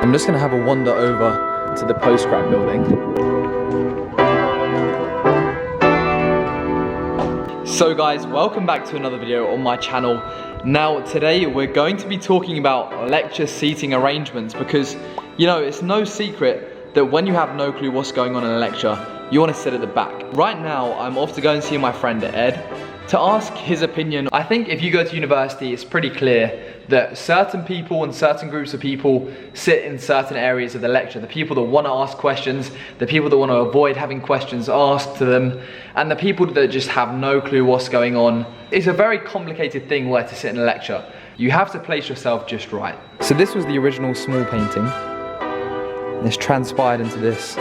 I'm just gonna have a wander over to the postgrad building. So guys, welcome back to another video on my channel. Now today we're going to be talking about lecture seating arrangements because, you know, it's no secret that when you have no clue what's going on in a lecture, you want to sit at the back. Right now I'm off to go and see my friend Ed to ask his opinion. I think if you go to university, it's pretty clear that certain people and certain groups of people sit in certain areas of the lecture. The people that want to ask questions, the people that want to avoid having questions asked to them, and the people that just have no clue what's going on. It's a very complicated thing where to sit in a lecture. You have to place yourself just right. So this was the original small painting. It's transpired into this.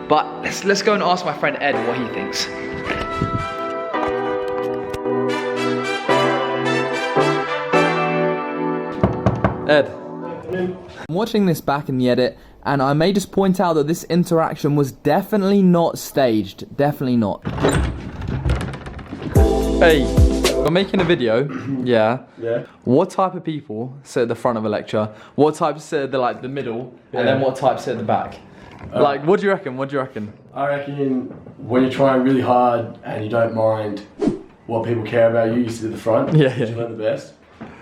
But let's go and ask my friend Ed what he thinks. Ed, I'm watching this back in the edit, and I may just point out that this interaction was definitely not staged. Definitely not. Hey, we're making a video. Yeah. What type of people sit at the front of a lecture? What types sit at the middle? Yeah. And then what types sit at the back? Like, what do you reckon? What do you reckon? I reckon when you're trying really hard and you don't mind what people care about you sit at the front. Yeah. You learn the best.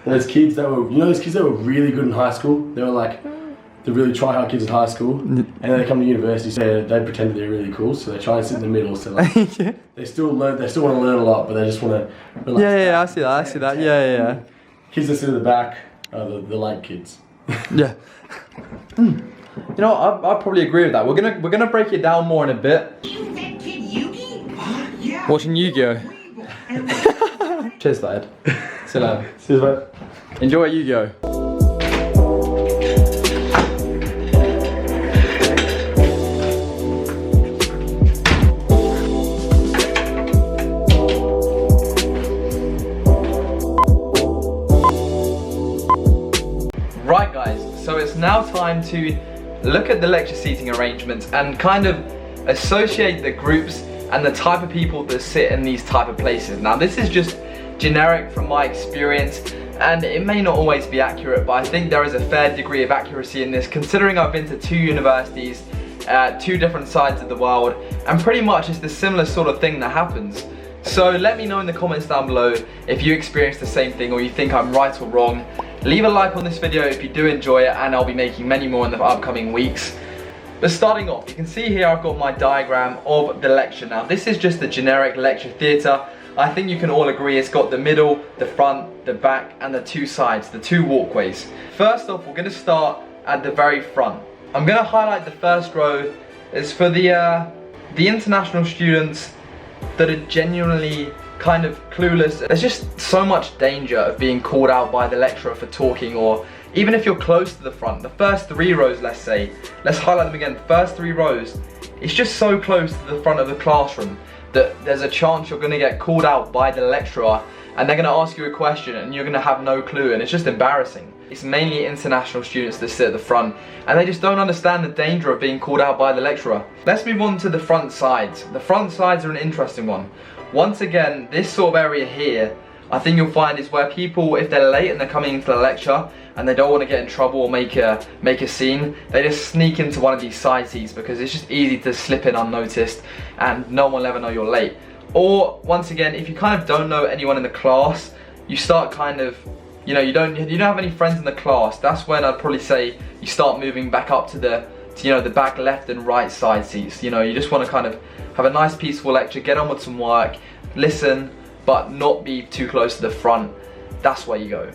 Those kids that were, those kids that were really good in high school, they were like the really try-hard kids in high school, and then they come to university, so they pretend that they're really cool, so they try and sit in the middle, so like, Yeah. they still want to learn a lot, but they just want to relax. Yeah, I see that, yeah. Kids that sit at the back are the light kids. Yeah. You know, I probably agree with that. We're gonna break it down more in a bit. You that kid Yugi? Yeah. Watching Yu-Gi-Oh! Cheers, lad. See you later. Cheers, mate. Enjoy Yu-Gi-Oh! Right guys, so it's now time to look at the lecture seating arrangements and kind of associate the groups and the type of people that sit in these type of places. Now this is just generic from my experience, and it may not always be accurate, but I think there is a fair degree of accuracy in this, considering I've been to 2 universities, 2 different sides of the world, and pretty much it's the similar sort of thing that happens. So let me know in the comments down below if you experience the same thing or you think I'm right or wrong. Leave a like on this video if you do enjoy it, and I'll be making many more in the upcoming weeks. But starting off, you can see here I've got my diagram of the lecture. Now this is just the generic lecture theatre. I think you can all agree it's got the middle, the front, the back, and the 2 sides, the 2 walkways. First off, we're going to start at the very front. I'm going to highlight the first row. It's for the international students that are genuinely kind of clueless. There's just so much danger of being called out by the lecturer for talking, or even if you're close to the front, the first 3 rows, let's say, let's highlight them again, the first 3 rows, it's just so close to the front of the classroom that there's a chance you're going to get called out by the lecturer and they're going to ask you a question and you're going to have no clue, and it's just embarrassing. It's mainly international students that sit at the front and they just don't understand the danger of being called out by the lecturer. Let's move on to the front sides. The front sides are an interesting one. Once again, this sort of area here, I think you'll find is where people, if they're late and they're coming into the lecture and they don't want to get in trouble or make a scene, they just sneak into one of these side seats because it's just easy to slip in unnoticed and no one will ever know you're late. Or once again, if you kind of don't know anyone in the class, you start kind of, you know, you don't have any friends in the class, that's when I'd probably say you start moving back up to the back left and right side seats. You know, you just want to kind of have a nice peaceful lecture, get on with some work, listen, but not be too close to the front. That's where you go.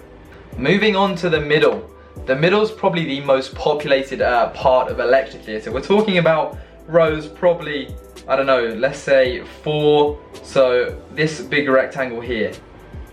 Moving on to the middle. The middle's probably the most populated part of a lecture theatre. We're talking about rows probably, I don't know, let's say 4, so this big rectangle here.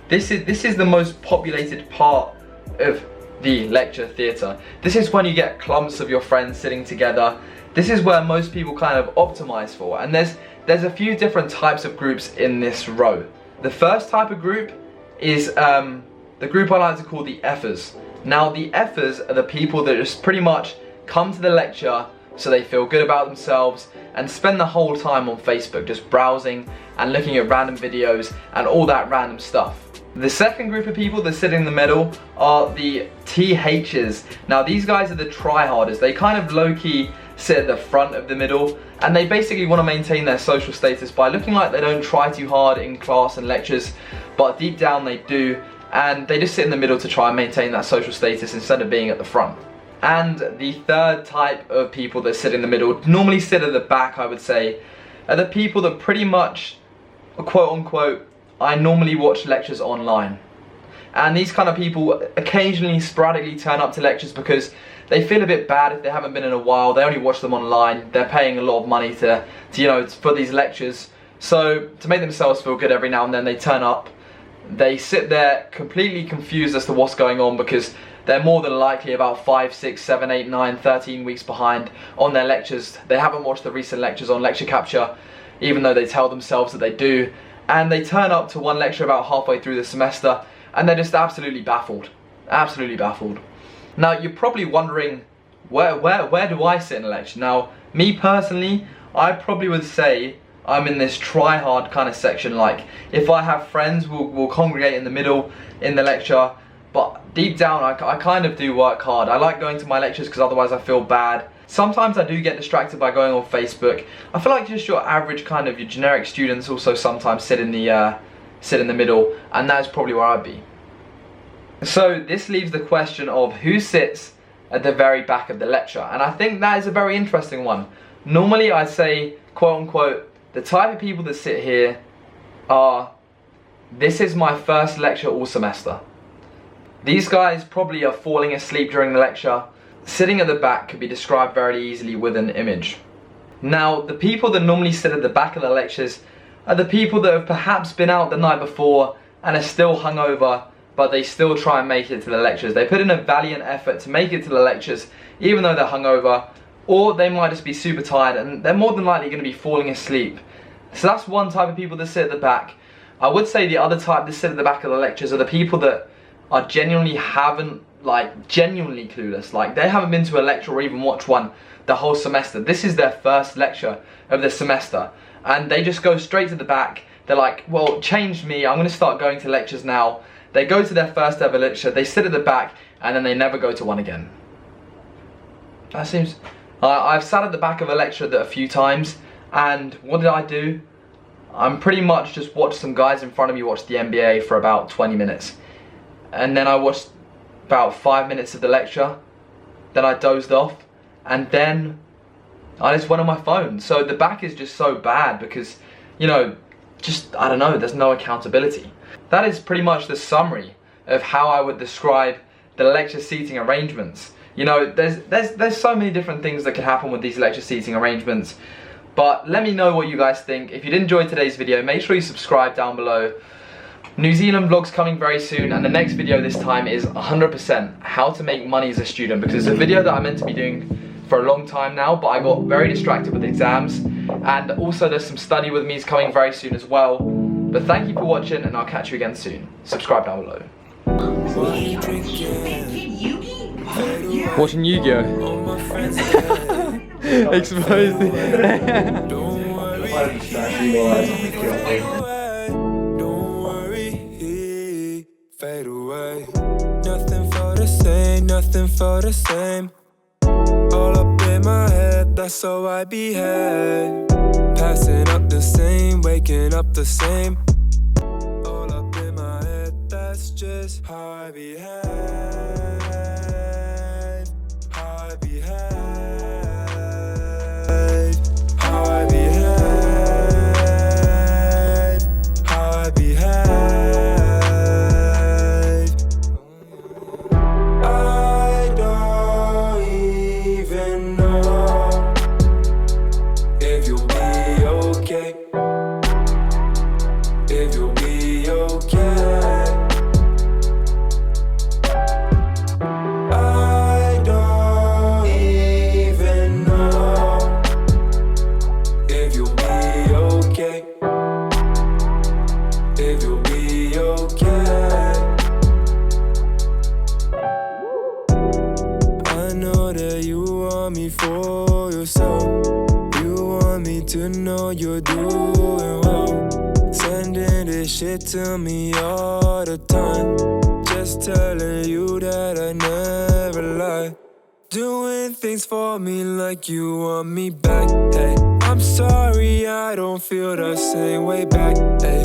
This is the most populated part of the lecture theatre. This is when you get clumps of your friends sitting together. This is where most people kind of optimize for, and there's a few different types of groups in this row. The first type of group is the group I like to call the F'ers. Now the F'ers are the people that just pretty much come to the lecture so they feel good about themselves and spend the whole time on Facebook just browsing and looking at random videos and all that random stuff. The second group of people that sit in the middle are the THs. Now these guys are the tryharders. They kind of low-key sit at the front of the middle, and they basically want to maintain their social status by looking like they don't try too hard in class and lectures, but deep down they do, and they just sit in the middle to try and maintain that social status instead of being at the front. And the third type of people that sit in the middle, normally sit at the back I would say, are the people that pretty much, quote unquote, I normally watch lectures online. And these kind of people occasionally, sporadically turn up to lectures because they feel a bit bad if they haven't been in a while. They only watch them online. They're paying a lot of money to for these lectures. So to make themselves feel good every now and then, they turn up. They sit there completely confused as to what's going on because they're more than likely about 5, 6, 7, 8, 9, 13 weeks behind on their lectures. They haven't watched the recent lectures on Lecture Capture, even though they tell themselves that they do. And they turn up to one lecture about halfway through the semester and they're just absolutely baffled. Absolutely baffled. Now you're probably wondering, where do I sit in a lecture? Now, me personally, I probably would say I'm in this try-hard kind of section. Like, if I have friends, we'll congregate in the middle in the lecture. But deep down, I kind of do work hard. I like going to my lectures because otherwise I feel bad. Sometimes I do get distracted by going on Facebook. I feel like just your average kind of, your generic students also sometimes sit in the middle, and that's probably where I'd be. So this leaves the question of who sits at the very back of the lecture, and I think that is a very interesting one. Normally I'd say, quote unquote, the type of people that sit here are, this is my first lecture all semester. These guys probably are falling asleep during the lecture. Sitting at the back could be described very easily with an image. Now, the people that normally sit at the back of the lectures are the people that have perhaps been out the night before and are still hungover, but they still try and make it to the lectures. They put in a valiant effort to make it to the lectures, even though they're hungover, or they might just be super tired and they're more than likely going to be falling asleep. So that's one type of people that sit at the back. I would say the other type that sit at the back of the lectures are the people that are genuinely clueless. Like, they haven't been to a lecture or even watched one the whole semester. This is their first lecture of the semester, and they just go straight to the back. They're like, well, change me, I'm going to start going to lectures now. They go to their first ever lecture, they sit at the back, and then they never go to one again. That seems... I've sat at the back of a lecture a few times, and what did I do? I'm pretty much just watched some guys in front of me watch the NBA for about 20 minutes. And then I watched about 5 minutes of the lecture, then I dozed off, and then I just went on my phone. So the back is just so bad because, I don't know, there's no accountability. That is pretty much the summary of how I would describe the lecture seating arrangements. There's so many different things that can happen with these lecture seating arrangements, but let me know what you guys think. If you did enjoy today's video, make sure you subscribe down below. New Zealand vlogs coming very soon, and the next video this time is 100% how to make money as a student, because it's a video that I meant to be doing for a long time now, but I got very distracted with exams, and also there's some study with me's coming very soon as well. But thank you for watching, and I'll catch you again soon. Subscribe down below. Watching Yu-Gi-Oh! Exposed. Fade away. Nothing for the same, nothing for the same. All up in my head, that's how I behave. Passing up the same, waking up the same. All up in my head, that's just how I behave. How I behave. How I behave. How I behave. For yourself, you want me to know you're doing well. Sending it this shit to me all the time. Just telling you that I never lie. Doing things for me like you want me back. Hey, I'm sorry I don't feel the same way back. Hey.